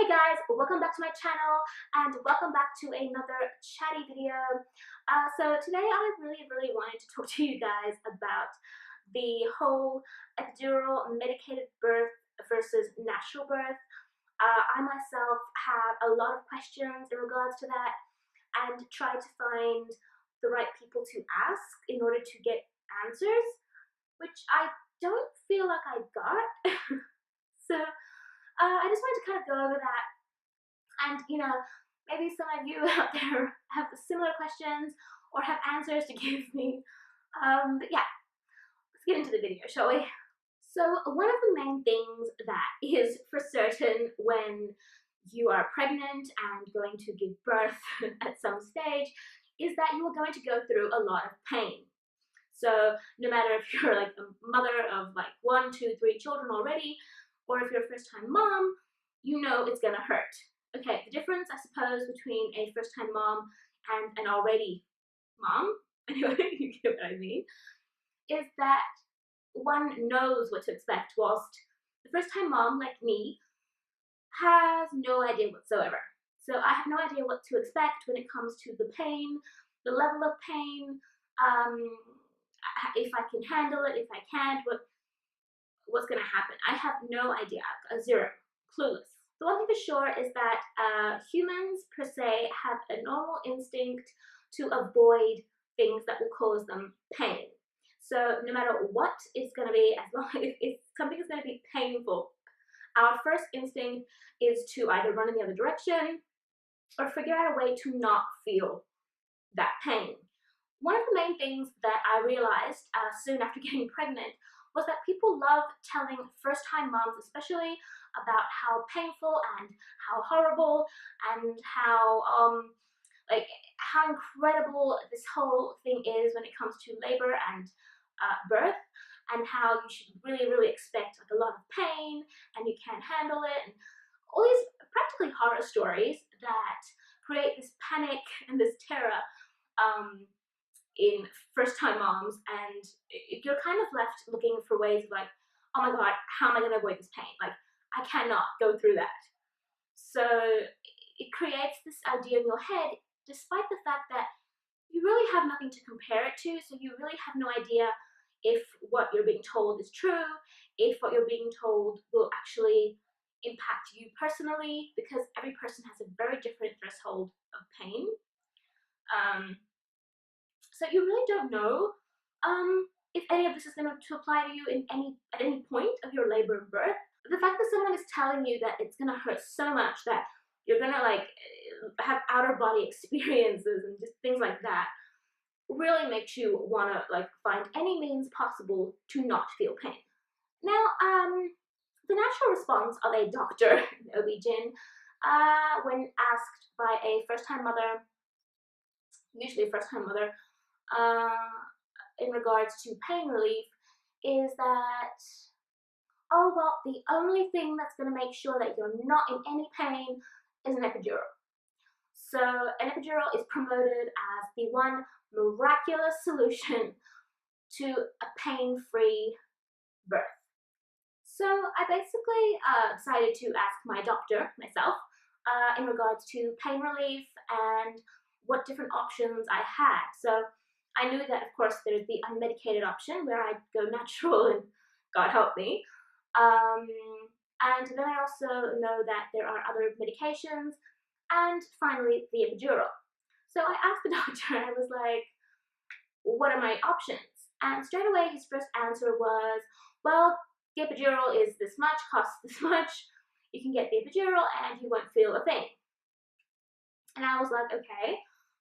Hey guys, welcome back to my channel and welcome back to another chatty video. So today I really wanted to talk to you guys about the whole epidural medicated birth versus natural birth. I myself have a lot of questions in regards to that and tried to find the right people to ask in order to get answers, which I don't feel like I got. So I just wanted to kind of go over that, and maybe some of you out there have similar questions or have answers to give me. But yeah, let's get into the video, shall we? So one of the main things that is for certain when you are pregnant and going to give birth at some stage is that you are going to go through a lot of pain. So no matter if you're like a mother of like 1, 2, 3 children already, or if you're a first-time mom, you know it's gonna hurt. Okay, the difference, I suppose, between a first-time mom and an already mom, anyway, you get what I mean, is that one knows what to expect, whilst the first-time mom, like me, has no idea whatsoever. So I have no idea what to expect when it comes to the pain, the level of pain, if I can handle it, if I can't, what's going to happen. I have no idea, zero, clueless. The one thing for sure is that humans per se have a normal instinct to avoid things that will cause them pain. So no matter what it's going to be, as long as if something is going to be painful, our first instinct is to either run in the other direction or figure out a way to not feel that pain. One of the main things that I realized soon after getting pregnant was that people love telling first-time moms especially about how painful and how horrible and how how incredible this whole thing is when it comes to labor and birth, and how you should really expect like a lot of pain and you can't handle it, and all these practically horror stories that create this panic and this terror in first-time moms, and you're kind of left looking for ways of like, oh my god, how am I going to avoid this pain? Like, I cannot go through that. So it creates this idea in your head, despite the fact that you really have nothing to compare it to, so you really have no idea if what you're being told is true, if what you're being told will actually impact you personally, because every person has a very different threshold of pain. So you really don't know if any of this is going to apply to you at any point of your labor and birth. The fact that someone is telling you that it's going to hurt so much that you're going to like have outer body experiences and just things like that really makes you want to like find any means possible to not feel pain. Now, the natural response of a doctor, an OB-GYN, when asked by a first-time mother, usually a first-time mother, in regards to pain relief, is that, oh well, the only thing that's going to make sure that you're not in any pain is an epidural. So an epidural is promoted as the one miraculous solution to a pain-free birth. So I basically decided to ask my doctor, myself, in regards to pain relief and what different options I had. So I knew that, of course, there's the unmedicated option where I go natural and God help me. And then I also know that there are other medications, and finally the epidural. So I asked the doctor, I was like, what are my options? And straight away his first answer was, well, the epidural is this much, costs this much, you can get the epidural and you won't feel a thing. And I was like, okay,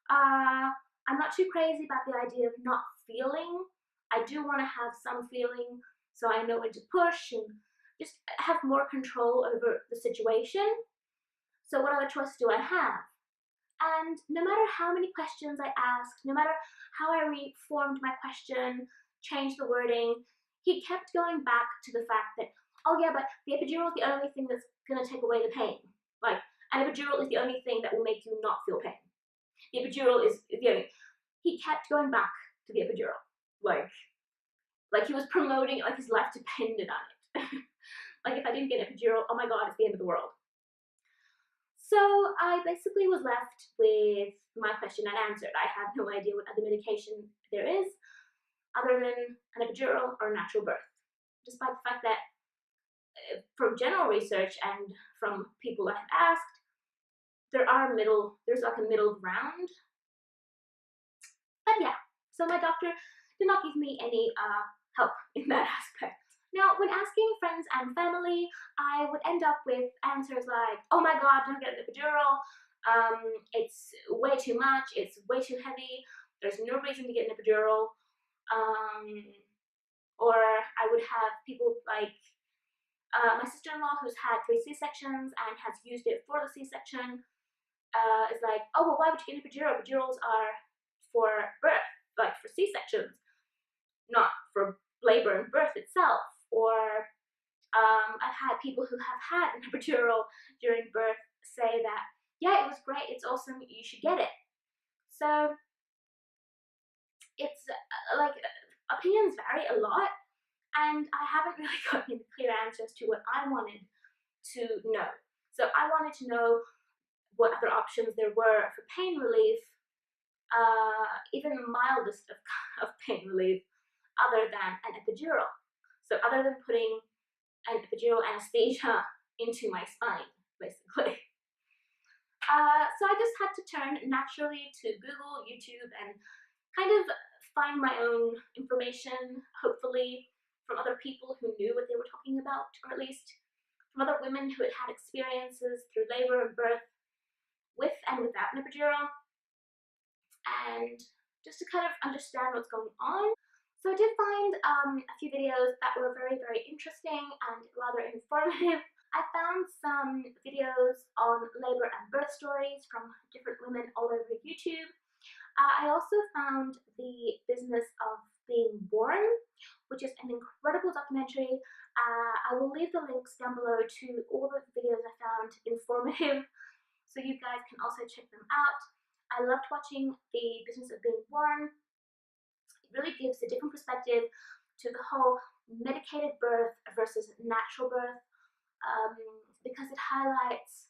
I'm not too crazy about the idea of not feeling. I do want to have some feeling so I know when to push and just have more control over the situation. So what other choices do I have? And no matter how many questions I asked, no matter how I reformed my question, changed the wording, he kept going back to the fact that, oh yeah, but the epidural is the only thing that's going to take away the pain. Like, an epidural is the only thing that will make you not feel pain. The epidural is the only. He kept going back to the epidural. Like he was promoting it like his life depended on it. Like if I didn't get an epidural, oh my god, it's the end of the world. So I basically was left with my question unanswered. I have no idea what other medication there is other than an epidural or natural birth, despite the fact that from general research and from people I have asked, there's like a middle ground. But yeah, so my doctor did not give me any help in that aspect. Now, when asking friends and family, I would end up with answers like, oh my god, don't get an epidural, it's way too much, it's way too heavy, there's no reason to get an epidural. Or I would have people like my sister-in-law, who's had 3 C-sections and has used it for the C-section, is like, oh, well, why would you get an epidural? Epidurals are for birth, like for C-sections, not for labor and birth itself. Or I've had people who have had an epidural during birth say that, yeah, it was great, it's awesome, you should get it. So it's like opinions vary a lot, and I haven't really gotten any clear answers to what I wanted to know. So I wanted to know what other options there were for pain relief, even the mildest of pain relief, other than an epidural. So other than putting an epidural anesthesia into my spine, basically. So I just had to turn naturally to Google, YouTube, and kind of find my own information, hopefully from other people who knew what they were talking about, or at least from other women who had had experiences through labor and birth with and without an epidural, and just to kind of understand what's going on. So I did find a few videos that were very, very interesting and rather informative. I found some videos on labor and birth stories from different women all over YouTube. I also found The Business of Being Born, which is an incredible documentary. I will leave the links down below to all the videos I found informative, so you guys can also check them out. I loved watching The Business of Being Born. It really gives a different perspective to the whole medicated birth versus natural birth, because it highlights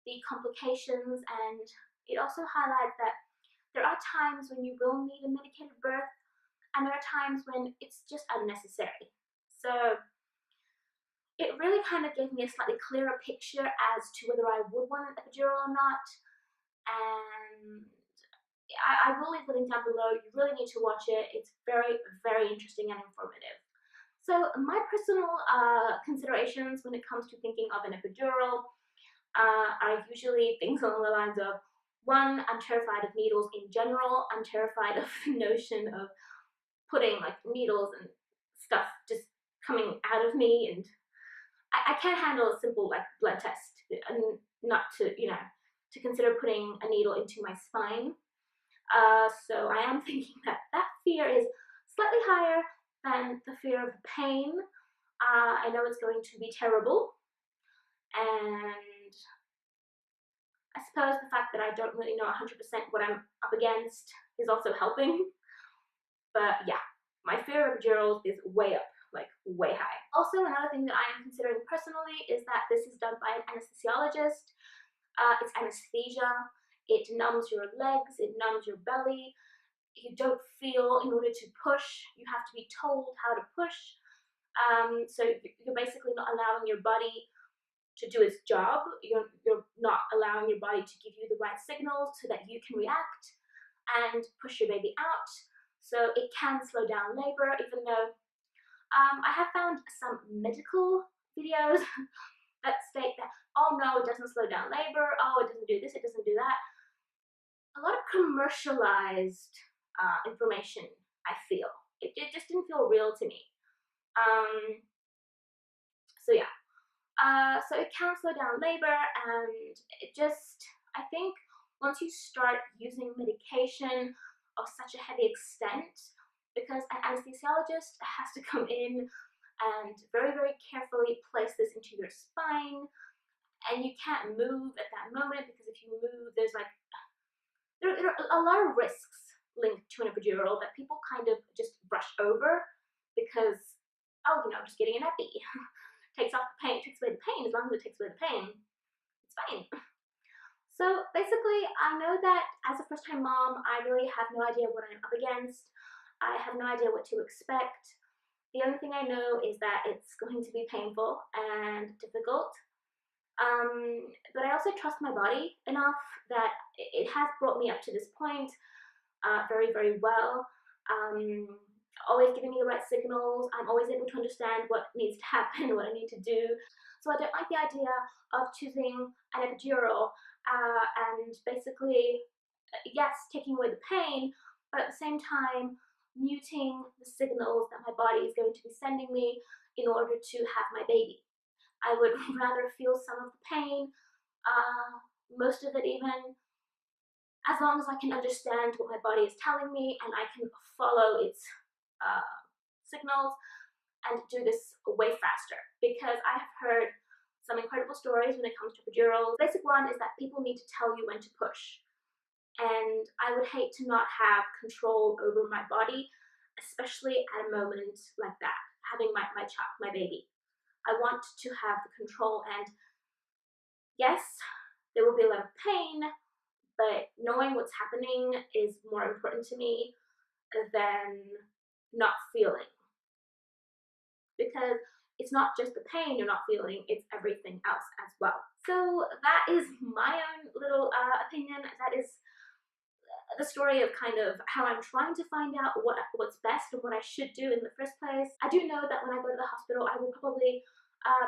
the complications, and it also highlights that there are times when you will need a medicated birth, and there are times when it's just unnecessary. So it really kind of gave me a slightly clearer picture as to whether I would want an epidural or not. And I will leave the link down below. You really need to watch it. It's very, very interesting and informative. So my personal considerations when it comes to thinking of an epidural are usually things along the lines of, 1, I'm terrified of needles in general. I'm terrified of the notion of putting like needles and stuff just coming out of me, and I can't handle a simple like blood test, and not to, to consider putting a needle into my spine. So I am thinking that that fear is slightly higher than the fear of pain. I know it's going to be terrible, and I suppose the fact that I don't really know 100% what I'm up against is also helping. But yeah, my fear of epidurals is way up, like way high. Also, another thing that I am considering personally is that this is done by an anesthesiologist. It's anesthesia. It numbs your legs, it numbs your belly. You don't feel in order to push. You have to be told how to push. So you're basically not allowing your body to do its job. You're not allowing your body to give you the right signals so that you can react and push your baby out. So it can slow down labor, even though I have found some medical videos that state that, oh no, it doesn't slow down labor, oh, it doesn't do this, it doesn't do that. A lot of commercialized information, I feel. It just didn't feel real to me. So yeah. So it can slow down labor, and it just, I think once you start using medication of such a heavy extent, because an anesthesiologist has to come in and very, very carefully place this into your spine, and you can't move at that moment, because if you move, there's like, there are a lot of risks linked to an epidural that people kind of just brush over because, oh, just getting an epi takes off the pain, takes away the pain. As long as it takes away the pain, it's fine. So basically, I know that as a first-time mom, I really have no idea what I'm up against. I have no idea what to expect. The only thing I know is that it's going to be painful and difficult. But I also trust my body enough that it has brought me up to this point very, very well. Um, Always giving me the right signals. I'm always able to understand what needs to happen, what I need to do. So I don't like the idea of choosing an epidural and basically, yes, taking away the pain, but at the same time, muting the signals that my body is going to be sending me in order to have my baby. I would rather feel some of the pain, most of it even, as long as I can understand what my body is telling me and I can follow its uh, signals and do this way faster. Because I have heard some incredible stories when it comes to epidurals. The basic one is that people need to tell you when to push. And I would hate to not have control over my body, especially at a moment like that, having my child, my baby. I want to have the control, and yes, there will be a lot of pain, but knowing what's happening is more important to me than not feeling. Because it's not just the pain you're not feeling, it's everything else as well. So that is my own little opinion. That is the story of kind of how I'm trying to find out what's best and what I should do in the first place. I do know that when I go to the hospital, I will probably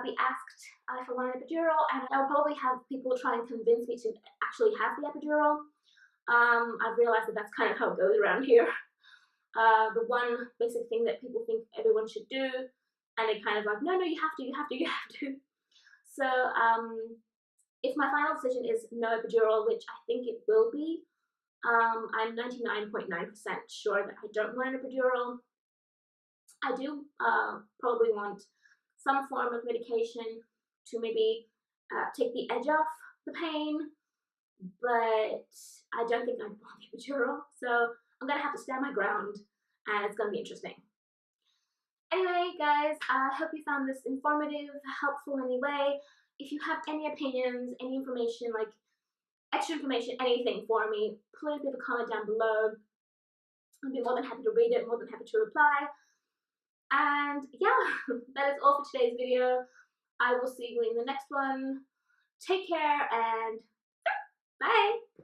be asked if I want an epidural, and I'll probably have people try and convince me to actually have the epidural. I've realized that that's kind of how it goes around here. The one basic thing that people think everyone should do, and they kind of like, no, you have to, you have to, you have to. So if my final decision is no epidural, which I think it will be, I'm 99.9% sure that I don't want an epidural. I do probably want some form of medication to maybe take the edge off the pain, but I don't think I want the epidural. So I'm gonna have to stand my ground, and it's gonna be interesting. Anyway, guys, I hope you found this informative, helpful in any way. If you have any opinions, any information, like extra information, anything for me, please leave a comment down below. I'd be more than happy to read it, more than happy to reply. And yeah, that is all for today's video. I will see you in the next one. Take care and bye!